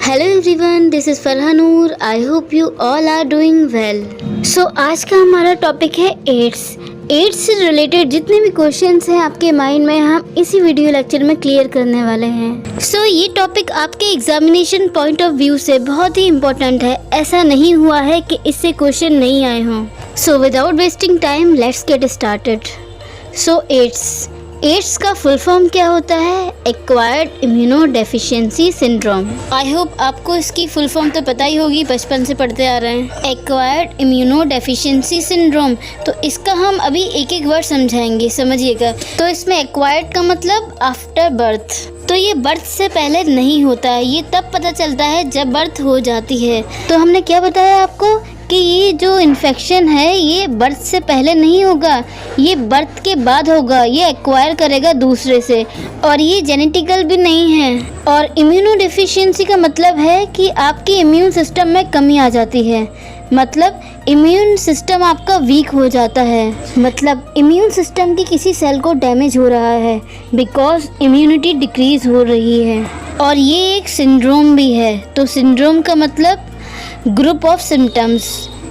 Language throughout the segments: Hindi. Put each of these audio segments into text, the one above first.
Hello everyone, this is Farhanoor. I hope you all are doing well. So आज का हमारा टॉपिक है एड्स। एड्स से रिलेटेड जितने भी क्वेश्चंस हैं आपके माइंड में, हम इसी वीडियो लेक्चर में क्लियर करने वाले हैं। सो ये टॉपिक आपके एग्जामिनेशन पॉइंट ऑफ व्यू से बहुत ही इम्पोर्टेंट है। ऐसा नहीं हुआ है कि इससे क्वेश्चन नहीं आए हों। So without wasting time let's get started. So AIDS का फुल फॉर्म क्या होता है? Acquired immuno deficiency syndrome. I hope आपको इसकी फुल फॉर्म तो पता ही होगी, बचपन से पढ़ते आ रहे हैं। Acquired immuno deficiency syndrome. तो इसका हम अभी एक एक वर्ड समझाएंगे, समझिएगा। तो इसमें एक्वायर्ड का मतलब आफ्टर बर्थ। तो ये बर्थ से पहले नहीं होता है, ये तब पता चलता है जब बर्थ हो जाती है। तो हमने क्या बताया आपको कि ये जो इन्फेक्शन है ये बर्थ से पहले नहीं होगा, ये बर्थ के बाद होगा। ये एक्वायर करेगा दूसरे से, और ये जेनेटिकल भी नहीं है। और इम्यूनो डेफिशिएंसी का मतलब है कि आपके इम्यून सिस्टम में कमी आ जाती है, मतलब इम्यून सिस्टम आपका वीक हो जाता है, मतलब इम्यून सिस्टम की किसी सेल को डैमेज हो रहा है बिकॉज इम्यूनिटी डिक्रीज हो रही है। और ये एक सिंड्रोम भी है। तो सिंड्रोम का मतलब ग्रुप ऑफ सिम्टम्स,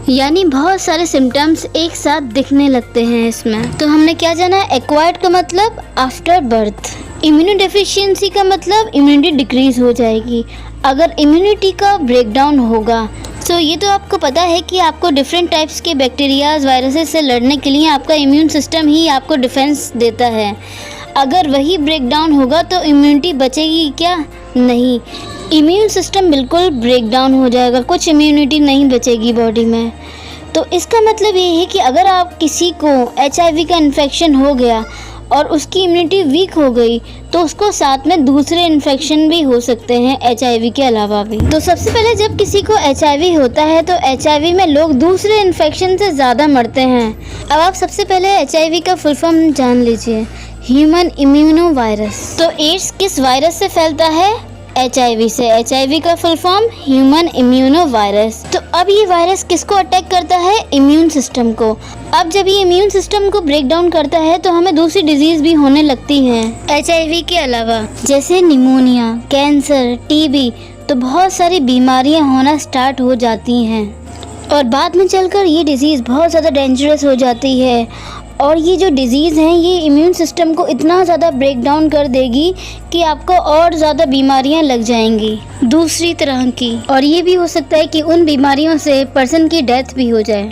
यानी बहुत सारे सिम्टम्स एक साथ दिखने लगते हैं इसमें। तो हमने क्या जाना है? एक्वायर्ड का मतलब आफ्टर बर्थ। इम्यूनो डेफिशिएंसी का मतलब इम्यूनिटी डिक्रीज हो जाएगी अगर इम्यूनिटी का ब्रेकडाउन होगा। सो ये तो आपको पता है कि आपको डिफरेंट टाइप्स के बैक्टीरियाज वायरसेस से लड़ने के लिए आपका इम्यून सिस्टम ही आपको डिफेंस देता है। अगर वही ब्रेकडाउन होगा तो इम्यूनिटी बचेगी क्या? नहीं, इम्यून सिस्टम बिल्कुल ब्रेक डाउन हो जाएगा, कुछ इम्यूनिटी नहीं बचेगी बॉडी में। तो इसका मतलब ये है कि अगर आप किसी को HIV का इन्फेक्शन हो गया और उसकी इम्यूनिटी वीक हो गई तो उसको साथ में दूसरे इन्फेक्शन भी हो सकते हैं HIV के अलावा भी। तो सबसे पहले जब किसी को HIV होता है तो HIV में लोग दूसरे इन्फेक्शन से ज़्यादा मरते हैं। अब आप सबसे पहले HIV का फुल फॉर्म जान लीजिए, ह्यूमन इम्यूनो वायरस। तो एड्स किस वायरस से फैलता है? HIV से। HIV का full form human immuno virus. तो अब ये वायरस किसको अटैक करता है? इम्यून सिस्टम को। अब जब ये इम्यून सिस्टम को ब्रेक डाउन करता है तो हमें दूसरी डिजीज भी होने लगती हैं HIV के अलावा, जैसे निमोनिया, कैंसर, TB। तो बहुत सारी बीमारियां होना स्टार्ट हो जाती हैं और बाद में चलकर ये डिजीज़ बहुत ज़्यादा डेंजरस हो जाती है। और ये जो डिज़ीज़ हैं ये इम्यून सिस्टम को इतना ज़्यादा ब्रेक डाउन कर देगी कि आपको और ज़्यादा बीमारियां लग जाएंगी दूसरी तरह की। और ये भी हो सकता है कि उन बीमारियों से पर्सन की डेथ भी हो जाए।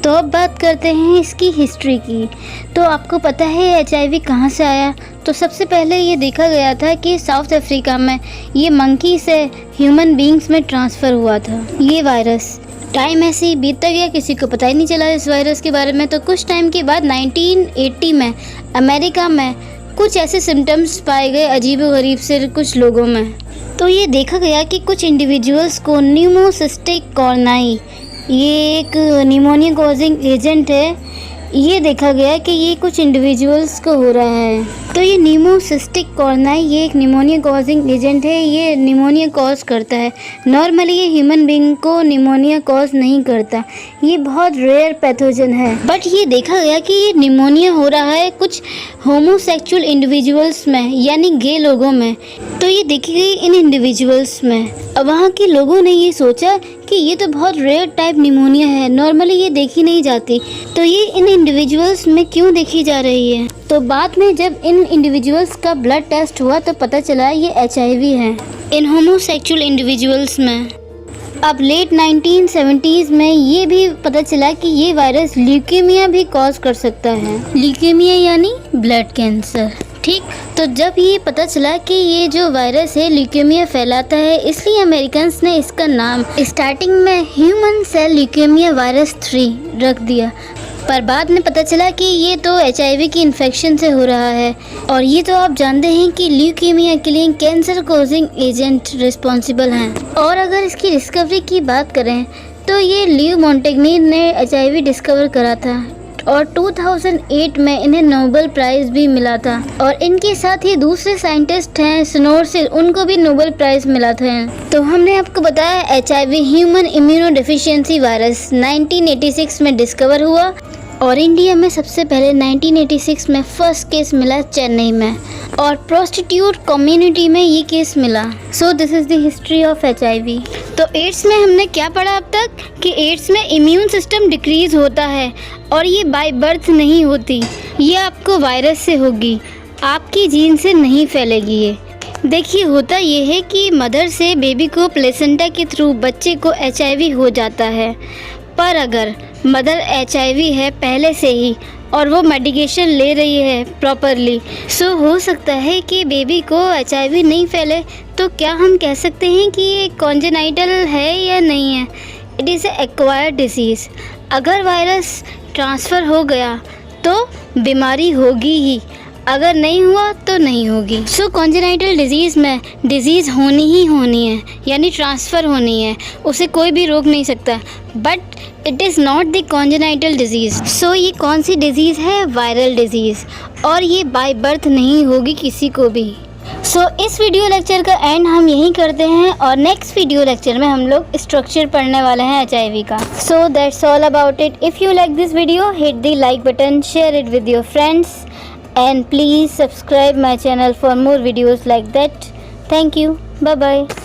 तो अब बात करते हैं इसकी हिस्ट्री की। तो आपको पता है HIV कहाँ से आया? तो सबसे पहले ये देखा गया था कि साउथ अफ्रीका में ये मंकी से ह्यूमन बींग्स में ट्रांसफ़र हुआ था ये वायरस। टाइम ऐसे ही बीतता गया, किसी को पता ही नहीं चला इस वायरस के बारे में। तो कुछ टाइम के बाद 1980 में अमेरिका में कुछ ऐसे सिम्टम्स पाए गए अजीबोगरीब से कुछ लोगों में। तो ये देखा गया कि कुछ इंडिविजुअल्स को न्यूमोसिस्टिक कॉर्नाई, ये एक निमोनिया कॉजिंग एजेंट है, ये देखा गया कि ये कुछ इंडिविजुअल्स को हो रहा है। तो ये न्यूमोसिस्टिक कॉर्नाई ये एक निमोनिया कॉजिंग एजेंट है, ये निमोनिया कॉज करता है। नॉर्मली ये ह्यूमन बीइंग को निमोनिया कॉज नहीं करता, ये बहुत रेयर पैथोजन है। बट ये देखा गया कि ये निमोनिया हो रहा है कुछ होमोसेक्सुअल इंडिविजुअल्स में, यानी गे लोगों में। तो ये देखी गई इन इंडिविजुअल्स में। अब वहाँ के लोगों ने ये सोचा कि ये तो बहुत रेयर टाइप निमोनिया है, नॉर्मली ये देखी नहीं जाती, तो ये इन इंडिविजुअल्स में क्यों देखी जा रही है? तो बाद में जब इन इंडिविजुअल्स का ब्लड टेस्ट हुआ तो पता चला ये HIV है इन होमोसेक्सुअल इंडिविजुअल्स में। अब लेट 1970s में ये भी पता चला कि ये वायरस ल्यूकेमिया भी कॉज कर सकता है। ल्यूकेमिया यानी ब्लड कैंसर, ठीक। तो जब ये पता चला कि ये जो वायरस है ल्यूकेमिया फैलाता है, इसलिए अमेरिकन्स ने इसका नाम स्टार्टिंग में ह्यूमन सेल ल्यूकेमिया वायरस 3 रख दिया। पर बाद में पता चला कि ये तो HIV की इन्फेक्शन से हो रहा है। और ये तो आप जानते हैं कि ल्यूकेमिया के लिए कैंसर कॉजिंग एजेंट रिस्पॉन्सिबल हैं। और अगर इसकी डिस्कवरी की बात करें तो ये लियो मोंटेग्नी ने HIV डिस्कवर करा था और 2008 में इन्हें नोबेल प्राइज़ भी मिला था। और इनके साथ ही दूसरे साइंटिस्ट हैं स्नोरसिल, उनको भी नोबेल प्राइज़ मिला था। तो हमने आपको बताया HIV human immuno deficiency virus 1986 में डिस्कवर हुआ और इंडिया में सबसे पहले 1986 में फर्स्ट केस मिला चेन्नई में, और प्रोस्टिट्यूट कम्युनिटी में ये केस मिला। So this is the history of HIV। तो एड्स में हमने क्या पढ़ा अब तक कि एड्स में इम्यून सिस्टम डिक्रीज़ होता है और ये बाय बर्थ नहीं होती, ये आपको वायरस से होगी, आपकी जीन से नहीं फैलेगी। ये देखिए, होता ये है कि मदर से बेबी को प्लेसेंटा के थ्रू बच्चे को HIV हो जाता है, पर अगर मदर HIV है पहले से ही और वो मेडिकेशन ले रही है प्रॉपरली, सो हो सकता है कि बेबी को HIV नहीं फैले। तो क्या हम कह सकते हैं कि ये कॉन्जेनाइटल है या नहीं है? It is a acquired disease. अगर वायरस ट्रांसफ़र हो गया तो बीमारी होगी ही, अगर नहीं हुआ तो नहीं होगी। सो कॉन्जेनाइटल डिजीज़ में डिजीज़ होनी ही होनी है, यानी ट्रांसफ़र होनी है, उसे कोई भी रोक नहीं सकता। But it is not the congenital disease. So ये कौन सी डिजीज़ है? वायरल डिजीज़, और ये बाय बर्थ नहीं होगी किसी को भी। सो इस वीडियो लेक्चर का एंड हम यहीं करते हैं, और नेक्स्ट वीडियो लेक्चर में हम लोग स्ट्रक्चर पढ़ने वाले हैं HIV का। So that's all about it. If you like this video, hit the like button, share it with your friends, and please subscribe my channel for more videos like that. Thank you. Bye bye.